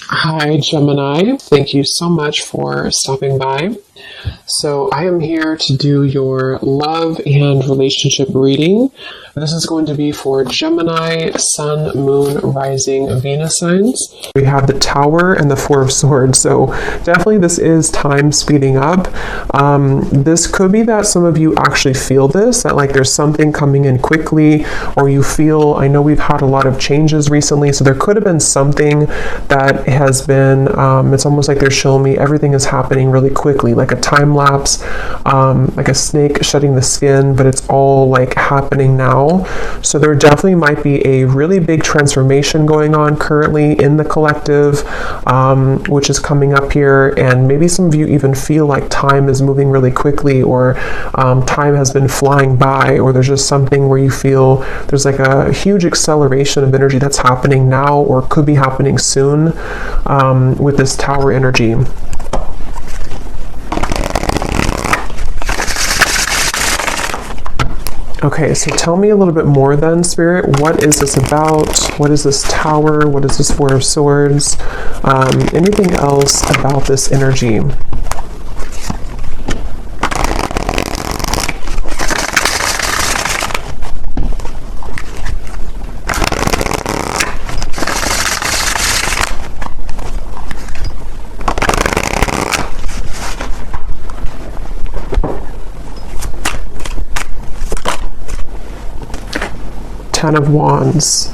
Hi, Gemini. Thank you so much for stopping by. So I am here to do your love and relationship reading. This is going to be for Gemini, Sun, Moon, Rising, Venus signs. We have the Tower and the Four of Swords. So definitely this is time speeding up. This could be that some of you actually feel this, that like there's something coming in quickly, or you feel, I know we've had a lot of changes recently, so there could have been something that has been, it's almost like they're showing me everything is happening really quickly, like a time lapse, like a snake shedding the skin, but it's all like happening now. So there definitely might be a really big transformation going on currently in the collective, which is coming up here, and maybe some of you even feel like time is moving really quickly, or time has been flying by, or there's just something where you feel there's like a huge acceleration of energy that's happening now or could be happening soon with this Tower energy. Okay, so tell me a little bit more then, Spirit. What is this about? What is this Tower? What is this Four of Swords? Anything else about this energy? Ten of Wands.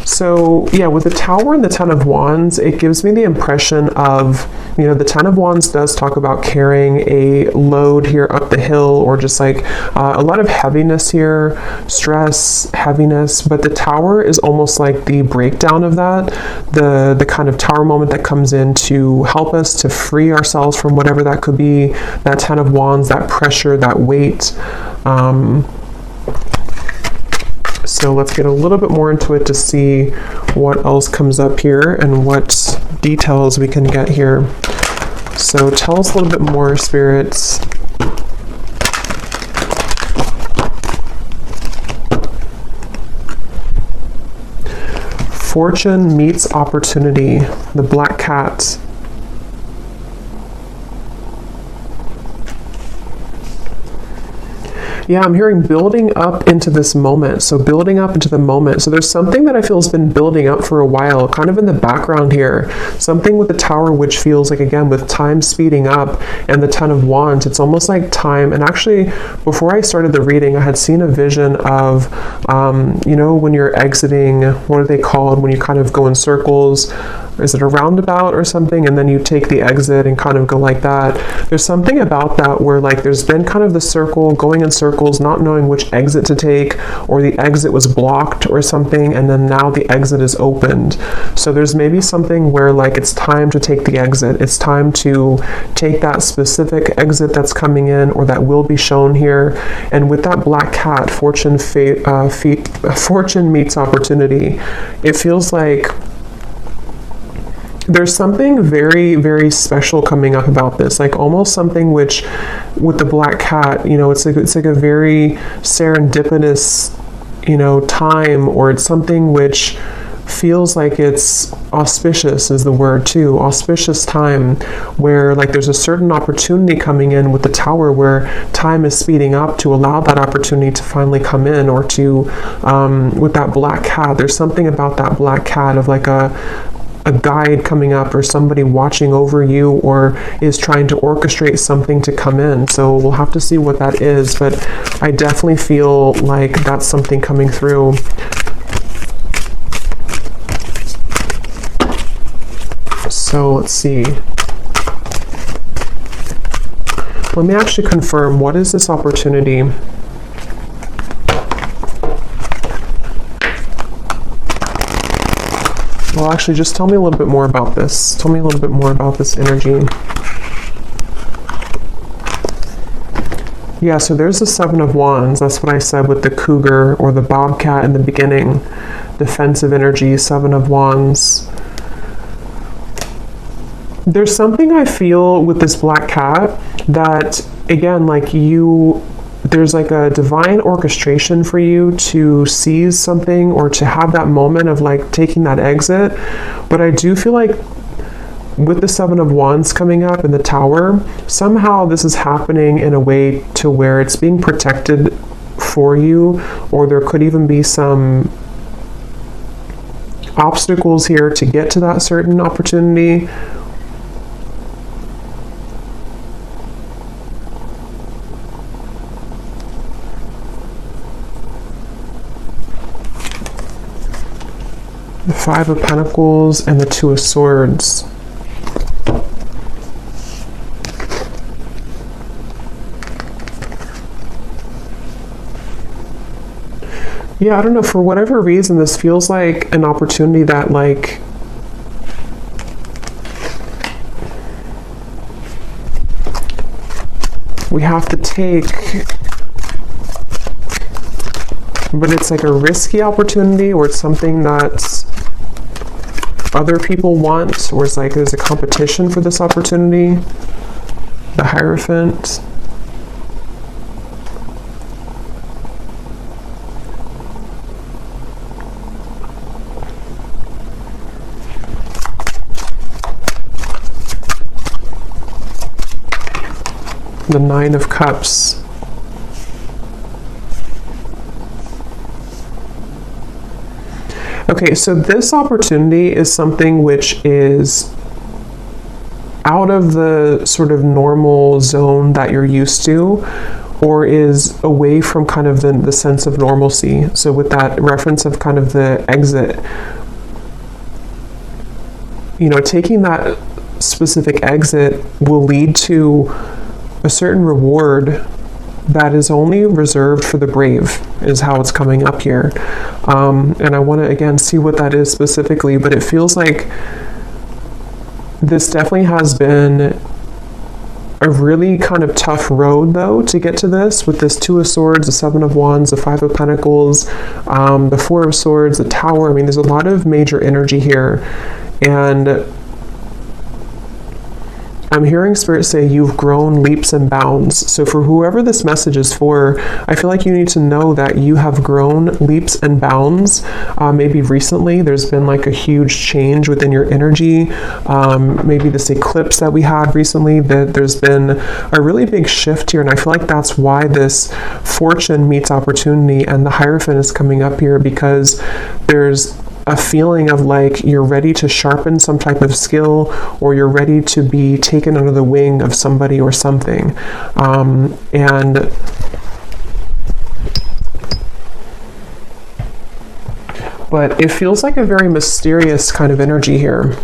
So yeah, with the Tower and the Ten of Wands, it gives me the impression of, you know, the Ten of Wands does talk about carrying a load here up the hill, or just like a lot of heaviness here, stress, heaviness, but the Tower is almost like the breakdown of that, the kind of Tower moment that comes in to help us to free ourselves from whatever that could be, that Ten of Wands, that pressure, that weight. So let's get a little bit more into it to see what else comes up here and what details we can get here. So tell us a little bit more, spirits. Fortune meets opportunity, the black cat. Yeah, I'm hearing building up into this moment. So building up into the moment. So there's something that I feel has been building up for a while, kind of in the background here. Something with the Tower, which feels like, again, with time speeding up, and the Ten of Wands, it's almost like time. And actually, before I started the reading, I had seen a vision of, you know, when you're exiting, what are they called? When you kind of go in circles. Is it a roundabout or something? And then you take the exit and kind of go like that. There's something about that where like there's been kind of the circle, going in circles, not knowing which exit to take, or the exit was blocked or something, and then now the exit is opened. So there's maybe something where like it's time to take the exit. It's time to take that specific exit that's coming in, or that will be shown here. And with that black cat, fortune meets opportunity. It feels like there's something very, very special coming up about this, like almost something which, with the black cat, you know, it's like a very serendipitous, you know, time, or it's something which feels like it's auspicious is the word too, auspicious time, where like there's a certain opportunity coming in with the Tower, where time is speeding up to allow that opportunity to finally come in, or to, with that black cat, there's something about that black cat of like a guide coming up, or somebody watching over you, or is trying to orchestrate something to come in. So we'll have to see what that is, but I definitely feel like that's something coming through. So let's see. Let me actually confirm, what is this opportunity? Well, actually, just tell me a little bit more about this. Tell me a little bit more about this energy. Yeah, so there's the Seven of Wands. That's what I said with the cougar or the bobcat in the beginning. Defensive energy, Seven of Wands. There's something I feel with this black cat that, again, like there's like a divine orchestration for you to seize something or to have that moment of like taking that exit. But I do feel like with the Seven of Wands coming up in the Tower, somehow this is happening in a way to where it's being protected for you, or there could even be some obstacles here to get to that certain opportunity. The Five of Pentacles and the Two of Swords. Yeah, I don't know, for whatever reason, this feels like an opportunity that like we have to take, but it's like a risky opportunity, or it's something that other people want, or it's like there's a competition for this opportunity. The Hierophant. The Nine of Cups. Okay, so this opportunity is something which is out of the sort of normal zone that you're used to, or is away from kind of the sense of normalcy. So with that reference of kind of the exit, you know, taking that specific exit will lead to a certain reward that is only reserved for the brave, is how it's coming up here. And I want to again see what that is specifically, but it feels like this definitely has been a really kind of tough road though to get to this, with this Two of Swords, the Seven of Wands, the Five of Pentacles, the Four of Swords, the Tower. I mean, there's a lot of major energy here, and I'm hearing Spirit say you've grown leaps and bounds. So for whoever this message is for, I feel like you need to know that you have grown leaps and bounds. Maybe recently there's been like a huge change within your energy. Maybe this eclipse that we had recently, that there's been a really big shift here. And I feel like that's why this fortune meets opportunity and the Hierophant is coming up here, because there's a feeling of like you're ready to sharpen some type of skill, or you're ready to be taken under the wing of somebody or something. But it feels like a very mysterious kind of energy here.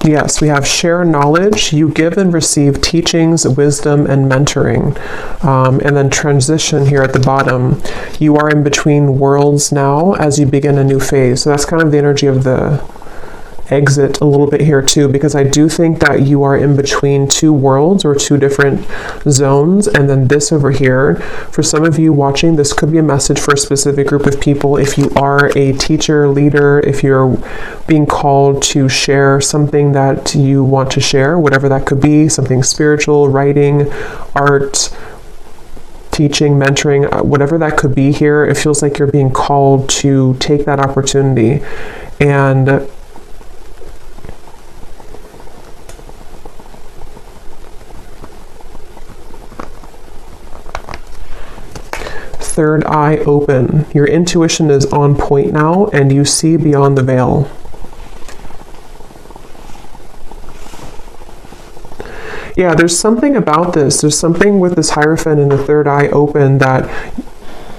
Yes, we have share knowledge. You give and receive teachings, wisdom, and mentoring. And then transition here at the bottom. You are in between worlds now as you begin a new phase. So that's kind of the energy of the exit a little bit here too, because I do think that you are in between two worlds or two different zones. And then this over here, for some of you watching, this could be a message for a specific group of people. If you are a teacher, leader, if you're being called to share something that you want to share, whatever that could be, something spiritual, writing, art, teaching, mentoring, whatever that could be here, it feels like you're being called to take that opportunity. And third eye open. Your intuition is on point now, and you see beyond the veil. Yeah, there's something about this. There's something with this Hierophant and the third eye open that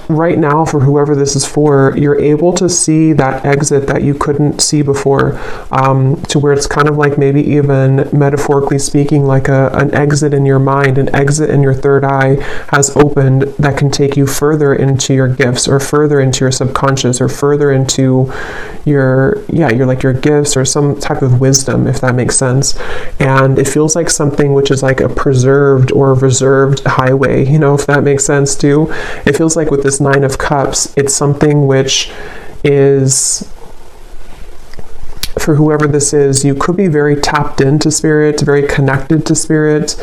right now, for whoever this is for, you're able to see that exit that you couldn't see before, to where it's kind of like, maybe even metaphorically speaking, like an exit in your mind, an exit in your third eye has opened that can take you further into your gifts, or further into your subconscious, or further into your gifts, or some type of wisdom, if that makes sense. And it feels like something which is like a preserved or reserved highway, if that makes sense too. It feels like with this Nine of Cups, it's something which is, for whoever this is, you could be very tapped into spirit, very connected to spirit.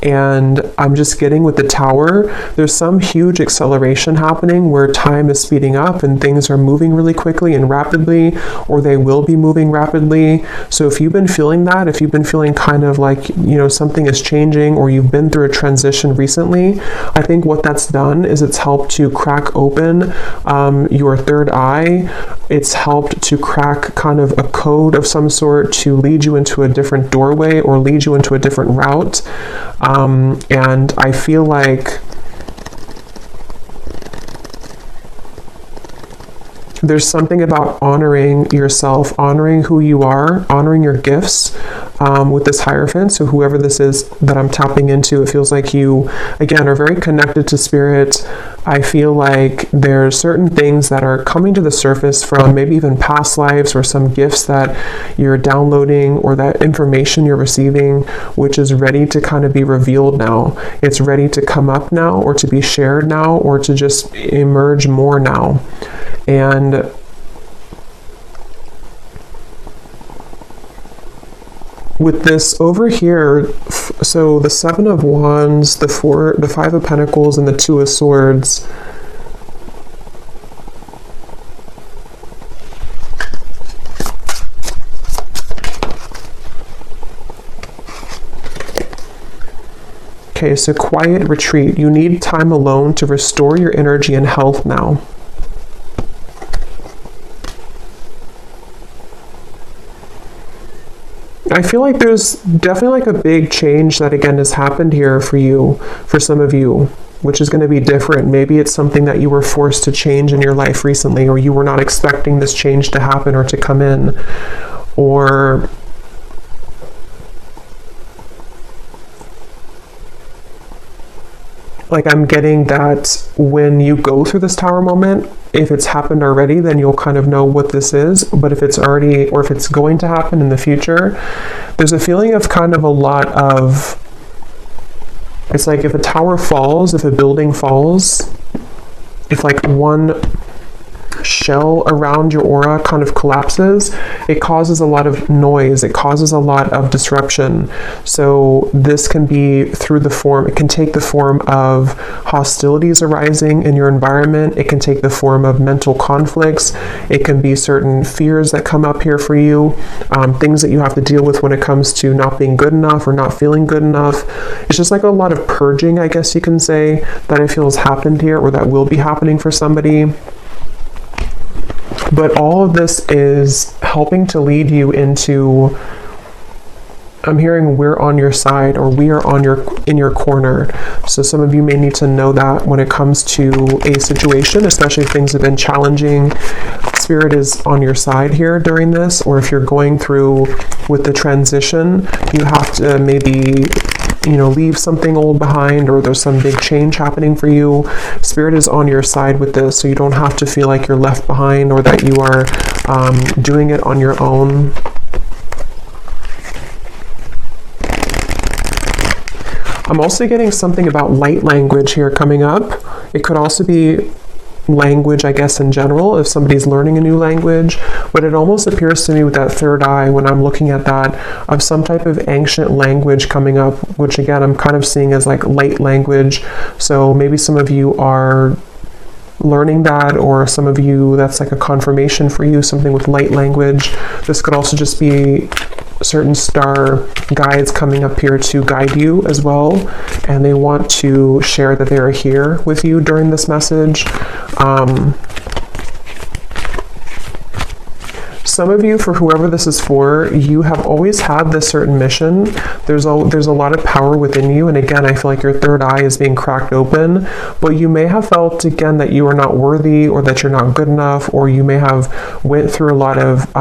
And I'm just getting with the Tower, there's some huge acceleration happening where time is speeding up and things are moving really quickly and rapidly, or they will be moving rapidly. So if you've been feeling that, if you've been feeling kind of like, something is changing, or you've been through a transition recently, I think what that's done is it's helped to crack open your third eye. It's helped to crack kind of a code of some sort to lead you into a different doorway, or lead you into a different route. And I feel like there's something about honoring yourself, honoring who you are, honoring your gifts, with this Hierophant. So whoever this is that I'm tapping into, it feels like you, again, are very connected to spirit. I feel like there's certain things that are coming to the surface from maybe even past lives, or some gifts that you're downloading, or that information you're receiving, which is ready to kind of be revealed now. It's ready to come up now, or to be shared now, or to just emerge more now. And with this over here, so the Seven of Wands, the Five of Pentacles, and the Two of Swords, okay, so quiet retreat. You need time alone to restore your energy and health now. I feel like there's definitely like a big change that again has happened here for you, for some of you, which is going to be different. Maybe it's something that you were forced to change in your life recently, or you were not expecting this change to happen or to come in, or like I'm getting that when you go through this Tower moment, if it's happened already, then you'll kind of know what this is. But if it's already, or if it's going to happen in the future, there's a feeling of kind of a lot of, it's like if a tower falls, if a building falls, if like one shell around your aura kind of collapses, it causes a lot of noise, it causes a lot of disruption. So this can be through the form, it can take the form of hostilities arising in your environment, it can take the form of mental conflicts, it can be certain fears that come up here for you, things that you have to deal with when it comes to not being good enough or not feeling good enough. It's just like a lot of purging, I guess you can say, that I feel has happened here, or that will be happening for somebody. But all of this is helping to lead you into, I'm hearing we're on your side, or we are in your corner. So some of you may need to know that when it comes to a situation, especially if things have been challenging, Spirit is on your side here during this. Or if you're going through with the transition, you have to maybe leave something old behind, or there's some big change happening for you. Spirit is on your side with this, so you don't have to feel like you're left behind, or that you are doing it on your own. I'm also getting something about light language here coming up. It could also be language, I guess, in general, if somebody's learning a new language, but it almost appears to me with that third eye, when I'm looking at that, of some type of ancient language coming up, which again, I'm kind of seeing as like light language. So maybe some of you are learning that, or some of you, that's like a confirmation for you, something with light language. This could also just be certain star guides coming up here to guide you as well, and they want to share that they are here with you during this message. Some of you, for whoever this is for, you have always had this certain mission. There's a lot of power within you, and again, I feel like your third eye is being cracked open, but you may have felt, again, that you are not worthy, or that you're not good enough, or you may have went through a lot of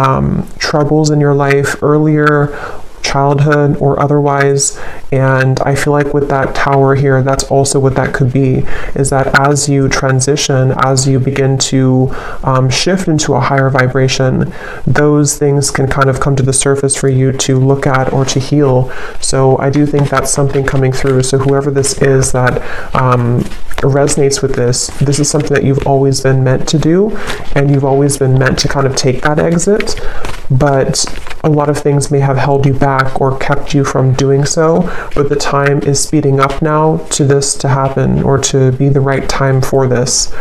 troubles in your life earlier, childhood or otherwise. And I feel like with that tower here, that's also what that could be, is that as you transition, as you begin to shift into a higher vibration, those things can kind of come to the surface for you to look at or to heal. So I do think that's something coming through. So whoever this is that resonates with this is something that you've always been meant to do, and you've always been meant to kind of take that exit, but a lot of things may have held you back or kept you from doing so, but the time is speeding up now to this to happen, or to be the right time for this.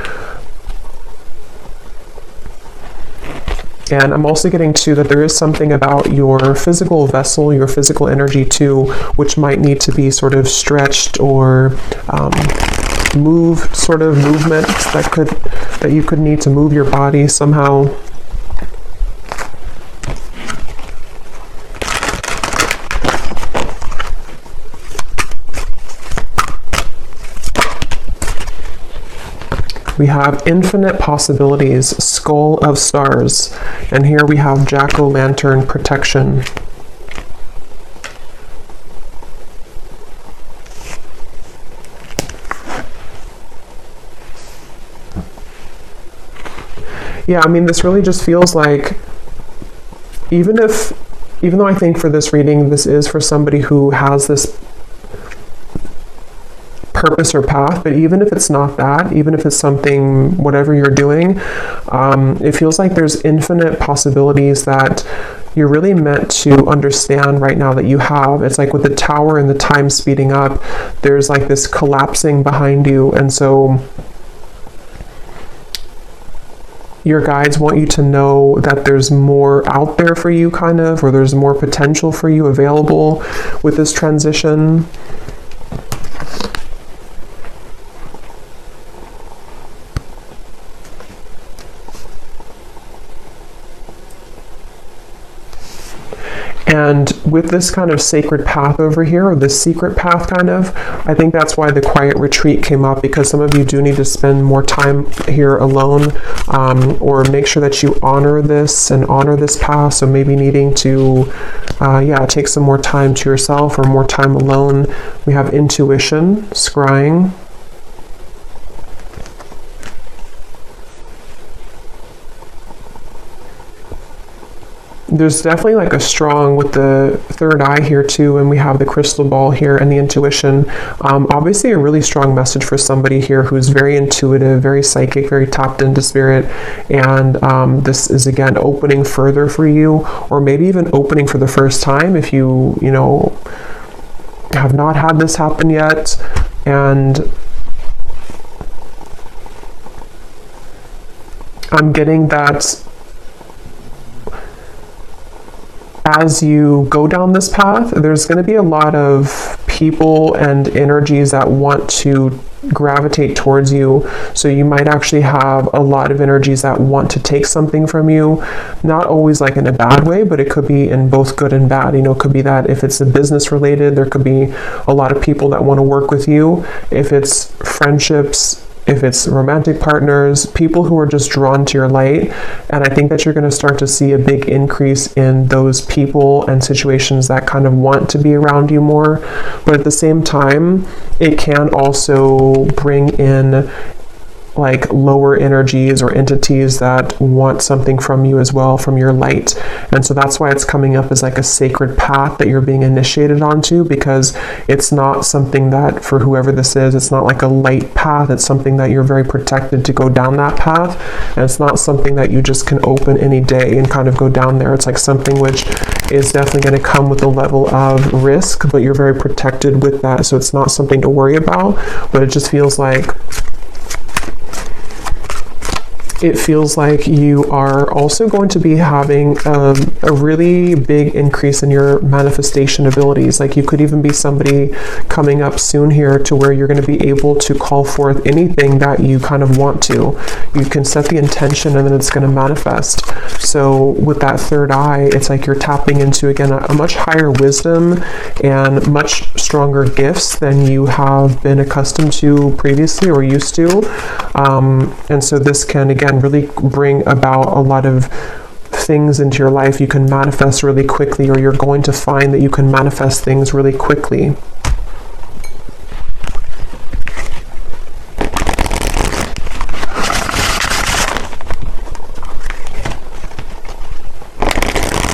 And I'm also getting to that there is something about your physical vessel, your physical energy too, which might need to be sort of stretched or movements that you could need to move your body somehow. We have infinite possibilities, skull of stars, and here we have jack-o'-lantern protection. Yeah, I mean, this really just feels like, even though I think for this reading, this is for somebody who has this purpose or path, but even if it's not that, even if it's something, whatever you're doing, it feels like there's infinite possibilities that you're really meant to understand right now that you have. It's like with the tower and the time speeding up, there's like this collapsing behind you, and so your guides want you to know that there's more out there for you, kind of, or there's more potential for you available with this transition. And with this kind of sacred path over here, or this secret path kind of, I think that's why the quiet retreat came up, because some of you do need to spend more time here alone, or make sure that you honor this and honor this path. So maybe needing to, take some more time to yourself or more time alone. We have intuition, scrying. There's definitely like a strong with the third eye here too, and we have the crystal ball here and the intuition. Obviously a really strong message for somebody here who's very intuitive, very psychic, very tapped into spirit, and this is again opening further for you, or maybe even opening for the first time if you have not had this happen yet. And I'm getting that as you go down this path, there's going to be a lot of people and energies that want to gravitate towards you. So you might actually have a lot of energies that want to take something from you, not always like in a bad way, but it could be in both good and bad. It could be that if it's a business related, there could be a lot of people that want to work with you. If it's friendships, if it's romantic partners, people who are just drawn to your light. And I think that you're going to start to see a big increase in those people and situations that kind of want to be around you more. But at the same time, it can also bring in like lower energies or entities that want something from you as well, from your light. And so that's why it's coming up as like a sacred path that you're being initiated onto, because it's not something that, for whoever this is, it's not like a light path. It's something that you're very protected to go down that path. And it's not something that you just can open any day and kind of go down there. It's like something which is definitely going to come with a level of risk, but you're very protected with that. So it's not something to worry about, but it just feels like it feels like you are also going to be having a really big increase in your manifestation abilities. Like you could even be somebody coming up soon here to where you're going to be able to call forth anything that you kind of want to. You can set the intention and then it's going to manifest. So with that third eye, it's like you're tapping into, again, a much higher wisdom and much stronger gifts than you have been accustomed to previously or used to. And so this can, again, really bring about a lot of things into your life you can manifest really quickly, or you're going to find that you can manifest things really quickly.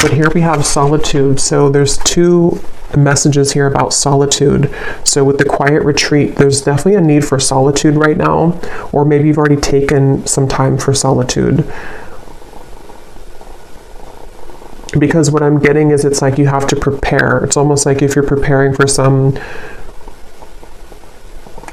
But here we have solitude. So there's two messages here about solitude. So with the quiet retreat, there's definitely a need for solitude right now, or maybe you've already taken some time for solitude. Because what I'm getting is it's like you have to prepare. It's almost like if you're preparing for some,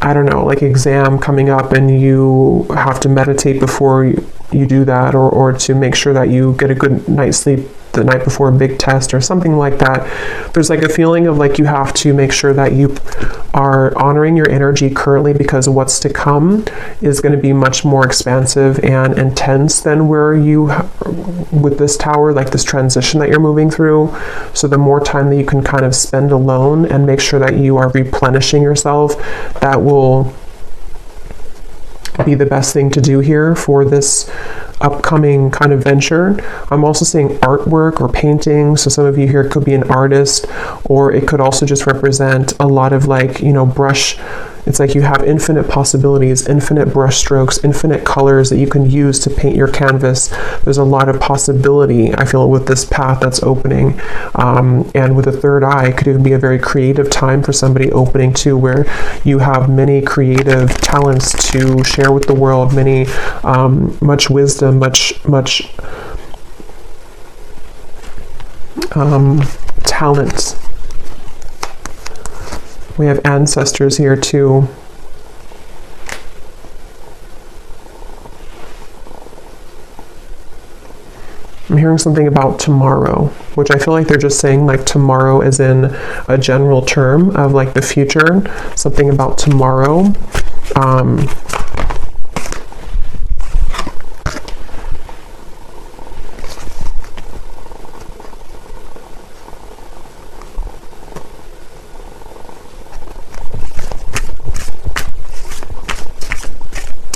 I don't know, like exam coming up and you have to meditate before you do that, or to make sure that you get a good night's sleep the night before a big test or something like that. There's like a feeling of like you have to make sure that you are honoring your energy currently, because what's to come is going to be much more expansive and intense than where you, with this tower, like this transition that you're moving through. So the more time that you can kind of spend alone and make sure that you are replenishing yourself, that will be the best thing to do here for this upcoming kind of venture. I'm also seeing artwork or painting. So some of you here could be an artist, or it could also just represent a lot of like, you know, brush. It's like you have infinite possibilities, infinite brush strokes, infinite colors that you can use to paint your canvas. There's a lot of possibility, I feel, with this path that's opening. And with a third eye, it could even be a very creative time for somebody opening too, where you have many creative talents to share with the world, many, much wisdom, much talent. We have ancestors here too. I'm hearing something about tomorrow, which I feel like they're just saying like tomorrow as in a general term of like the future, something about tomorrow.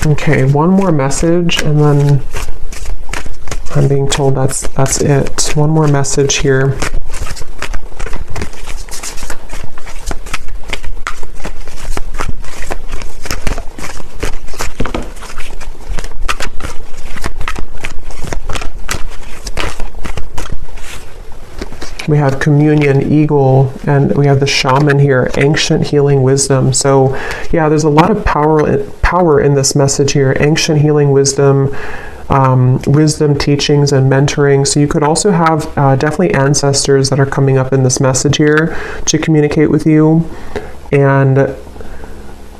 Okay, one more message, and then I'm being told that's it. One more message here. We have communion, eagle, and we have the shaman here, ancient healing wisdom. So yeah, there's a lot of power in this message here, ancient healing wisdom, wisdom teachings and mentoring. So you could also have definitely ancestors that are coming up in this message here to communicate with you. And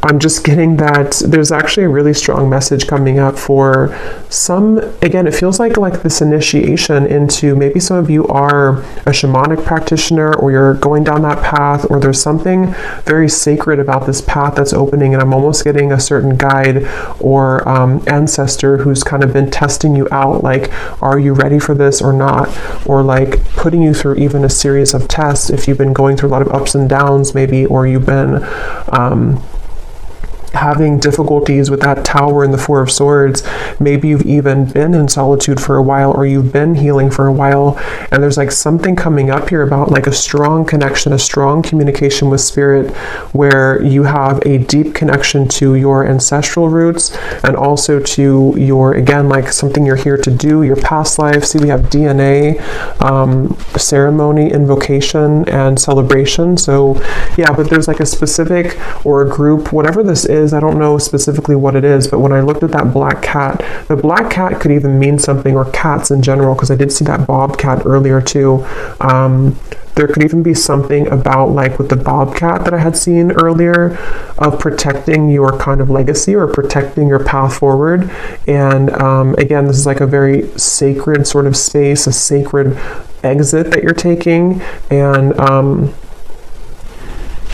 I'm just getting that there's actually a really strong message coming up for some. Again, it feels like this initiation into, maybe some of you are a shamanic practitioner, or you're going down that path, or there's something very sacred about this path that's opening, and I'm almost getting a certain guide or ancestor who's kind of been testing you out, like, are you ready for this or not? Or like putting you through even a series of tests if you've been going through a lot of ups and downs maybe, or you've been having difficulties with that tower and the Four of Swords. Maybe you've even been in solitude for a while, or you've been healing for a while, and there's like something coming up here about like a strong connection, a strong communication with spirit, where you have a deep connection to your ancestral roots, and also to your, again, like something you're here to do, your past life. See, we have DNA, ceremony, invocation, and celebration. So yeah, but there's like a specific, or a group, whatever this is, I don't know specifically what it is, but when I looked at that black cat, the black cat could even mean something, or cats in general, because I did see that bobcat earlier too. there could even be something about, like with the bobcat that I had seen earlier, of protecting your kind of legacy or protecting your path forward. And again, this is like a very sacred sort of space, a sacred exit that you're taking. And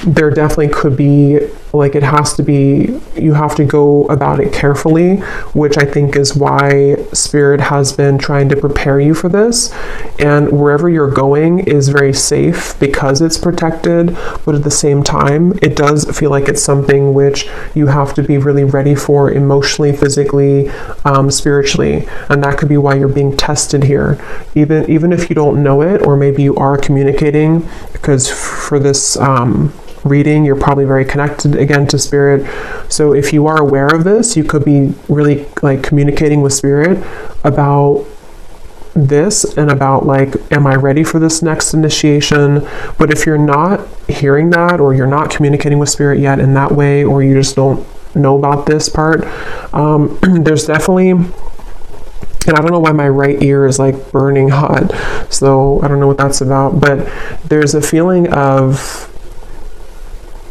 there definitely could be, like, it has to be, you have to go about it carefully, which I think is why Spirit has been trying to prepare you for this. And wherever you're going is very safe because it's protected, but at the same time, it does feel like it's something which you have to be really ready for emotionally, physically, spiritually. And that could be why you're being tested here. Even if you don't know it, or maybe you are communicating, because for this reading, you're probably very connected again to Spirit. So if you are aware of this, you could be really like communicating with Spirit about this and about, like, am I ready for this next initiation? But if you're not hearing that, or you're not communicating with Spirit yet in that way, or you just don't know about this part, there's definitely, and I don't know why my right ear is like burning hot, so I don't know what that's about, but there's a feeling of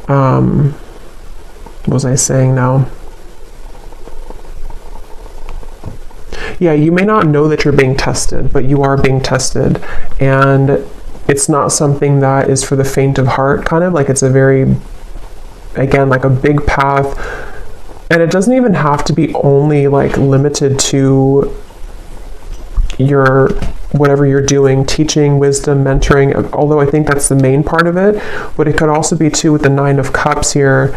what was I saying now? Yeah, you may not know that you're being tested, but you are being tested. And it's not something that is for the faint of heart, kind of like, it's a very, again, like a big path. And it doesn't even have to be only like limited to your whatever you're doing, teaching, wisdom, mentoring, although I think that's the main part of it. But it could also be too with the 9 of Cups here.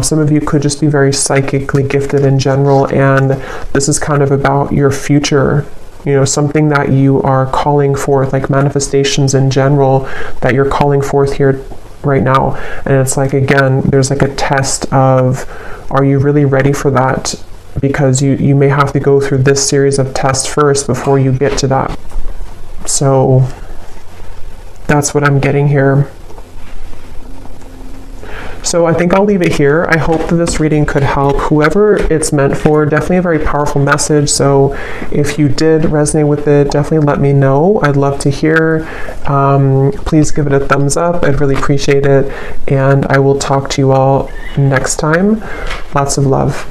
Some of you could just be very psychically gifted in general, and this is kind of about your future, you know, something that you are calling forth, like manifestations in general that you're calling forth here right now. And it's like, again, there's like a test of, are you really ready for that? Because you may have to go through this series of tests first before you get to that. So that's what I'm getting here. So I think I'll leave it here. I hope that this reading could help whoever it's meant for. Definitely a very powerful message. So if you did resonate with it, definitely let me know. I'd love to hear. Please give it a thumbs up. I'd really appreciate it. And I will talk to you all next time. Lots of love.